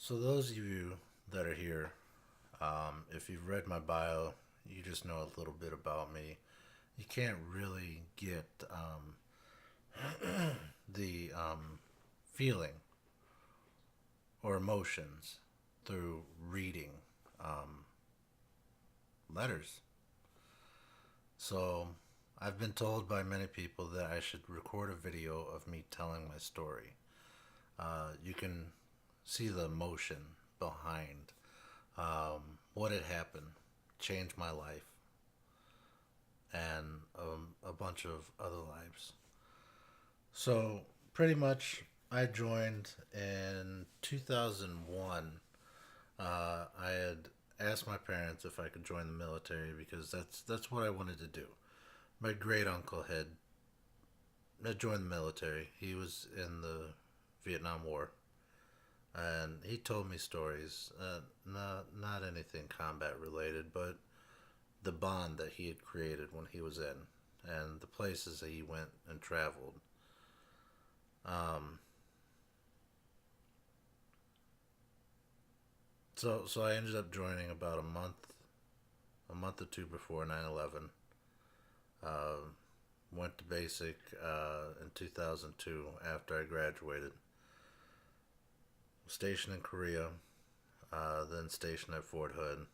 So those of you that are here, if you've read my bio, you just know a little bit about me. You can't really get the feeling or emotions through reading um, letters. So I've been told by many people that I should record a video of me telling my story. You can see the emotion behind what had happened, changed my life, and a bunch of other lives. So, pretty much, I joined in 2001. I had asked my parents if I could join the military because that's what I wanted to do. My great uncle had joined the military. He was in the Vietnam War, and he told me stories. Not anything combat related, but the bond that he had created when he was in, and the places that he went and traveled. Um, so I ended up joining about a month or two before 9/11. Went to basic in 2002 after I graduated. Stationed in Korea, then stationed at Fort Hood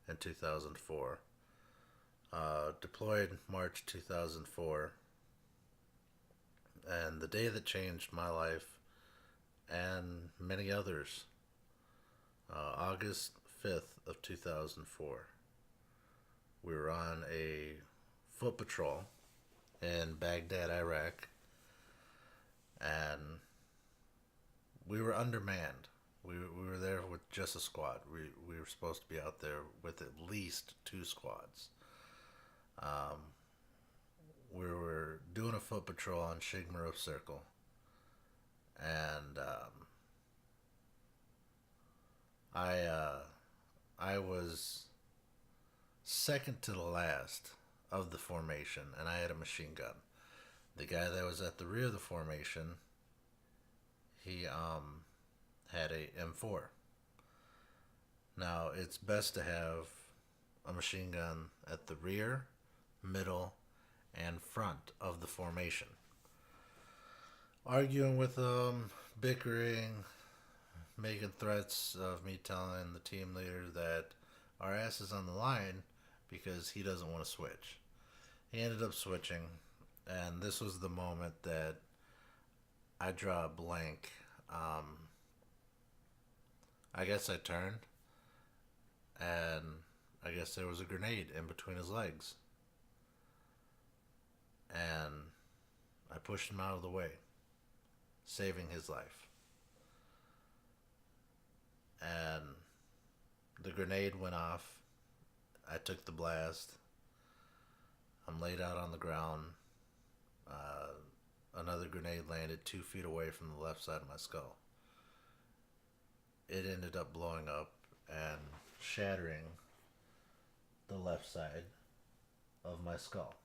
in 2004. Deployed March 2004, and the day that changed my life and many others, August 5th of 2004. We were on a foot patrol in Baghdad, Iraq, and we were undermanned. We were there with just a squad. We were supposed to be out there with at least two squads. Um, we were doing a foot patrol on Shigmarov Circle, and I I was second to the last of the formation, and I had a machine gun. The guy that was at the rear of the formation, he had a M4. Now it's best to have a machine gun at the rear, middle, and front of the formation. Arguing with them, bickering, making threats of me telling the team leader that our ass is on the line because he doesn't want to switch. He ended up switching, and this was the moment that I draw a blank. I guess I turned, and I guess there was a grenade in between his legs, and I pushed him out of the way, saving his life. And the grenade went off. I took the blast. I'm laid out on the ground. Uh, Another grenade landed 2 feet away from the left side of my skull. It ended up blowing up and shattering the left side of my skull.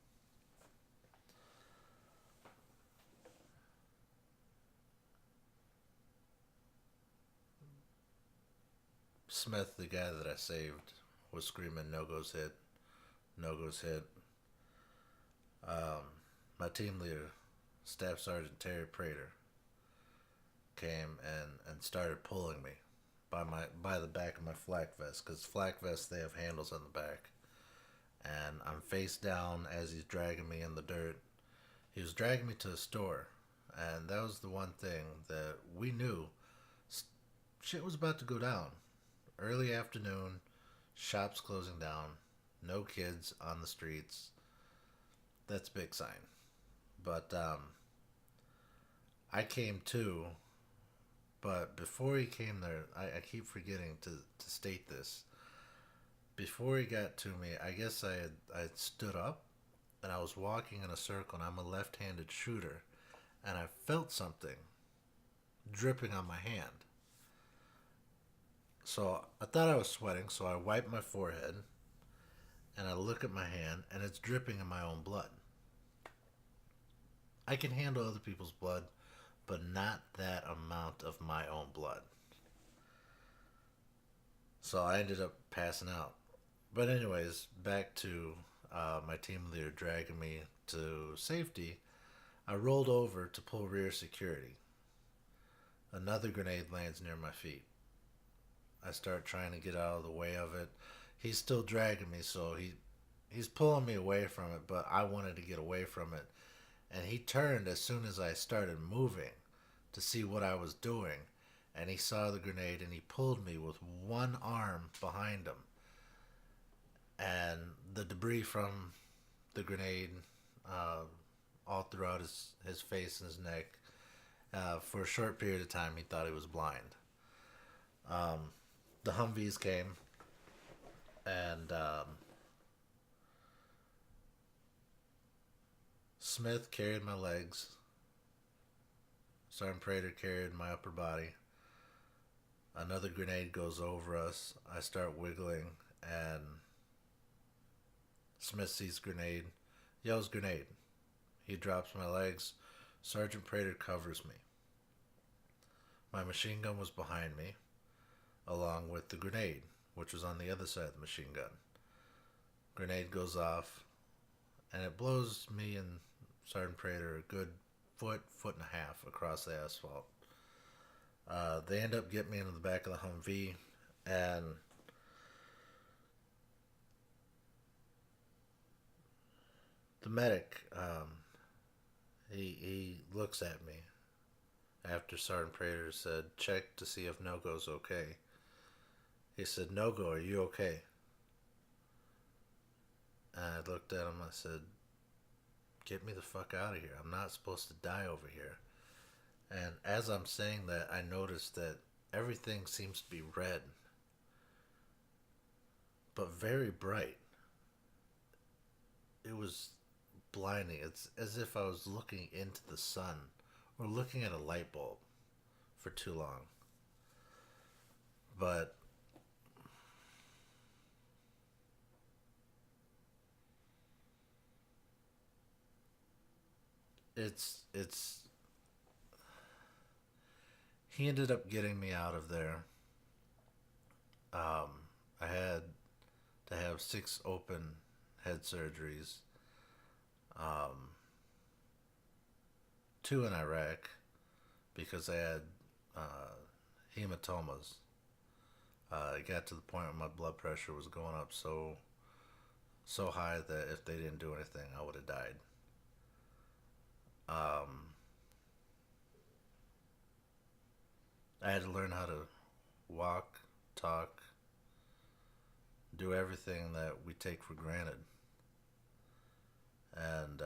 Smith, the guy that I saved, was screaming, "No goes hit, no goes hit." Um, my team leader, Staff Sergeant Terry Prater, came and started pulling me by the back of my flak vest, because flak vests, they have handles on the back, and I'm face down as he's dragging me in the dirt. He was dragging me to a store, and that was the one thing that we knew. Shit was about to go down. Early afternoon, shops closing down, no kids on the streets. That's a big sign. But I came too. But before he came there, I keep forgetting to state this. Before he got to me, I guess I had stood up and I was walking in a circle, and I'm a left handed shooter, and I felt something dripping on my hand. So I thought I was sweating, so I wiped my forehead and I look at my hand, and it's dripping in my own blood. I can handle other people's blood, but not that amount of my own blood. So I ended up passing out. But anyways, back to my team leader dragging me to safety. I rolled over to pull rear security. Another grenade lands near my feet. I start trying to get out of the way of it. He's still dragging me, so he's pulling me away from it, but I wanted to get away from it. And he turned as soon as I started moving to see what I was doing. And he saw the grenade and he pulled me with one arm behind him. And the debris from the grenade uh, all throughout his face and his neck. For a short period of time, he thought he was blind. The Humvees came, and Smith carried my legs. Sergeant Prater carried my upper body. Another grenade goes over us. I start wiggling, and Smith sees grenade, yells grenade. He drops my legs. Sergeant Prater covers me. My machine gun was behind me, along with the grenade, which was on the other side of the machine gun. Grenade goes off, and it blows me and Sergeant Prater a good foot and a half across the asphalt. They end up getting me into the back of the Humvee, and the medic, he looks at me after Sergeant Prater said, check to see if No-Go's okay. He said, No-Go, are you okay? And I looked at him, I said, get me the fuck out of here. I'm not supposed to die over here. And as I'm saying that, I noticed that everything seems to be red, but very bright. It was blinding. It's as if I was looking into the sun or looking at a light bulb for too long. But it's he ended up getting me out of there. I had to have 6 open head surgeries, 2 in Iraq because I had hematomas. It got to the point where my blood pressure was going up so high that if they didn't do anything, I would have died. I had to learn how to walk, talk, do everything that we take for granted, and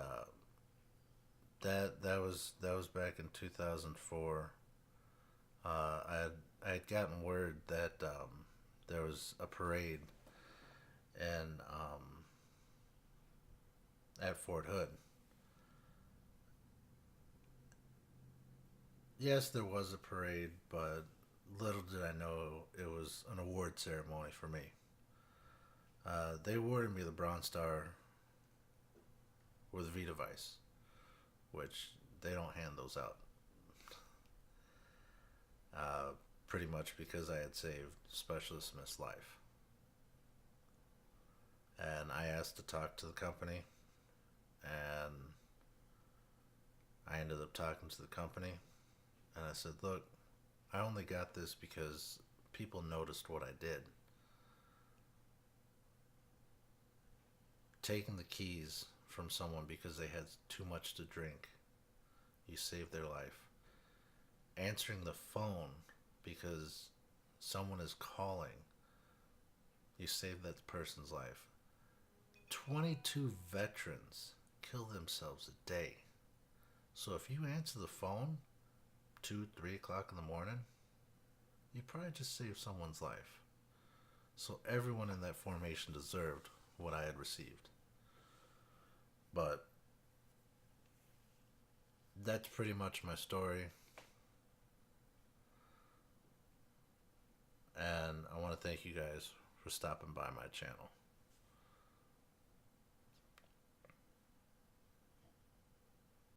that was back in 2004. I had gotten word that there was a parade in at Fort Hood. Yes, there was a parade, but little did I know it was an award ceremony for me. They awarded me the Bronze Star with Vita Vice, which they don't hand those out. Pretty much because I had saved Specialist Smith's life. And I asked to talk to the company, and I ended up talking to the company, and I said, look, I only got this because people noticed what I did. Taking the keys from someone because they had too much to drink, you saved their life. Answering the phone because someone is calling, you saved that person's life. 22 veterans kill themselves a day. So if you answer the phone 2, 3 o'clock in the morning, you probably just saved someone's life. So everyone in that formation deserved what I had received. But that's pretty much my story. And I want to thank you guys for stopping by my channel.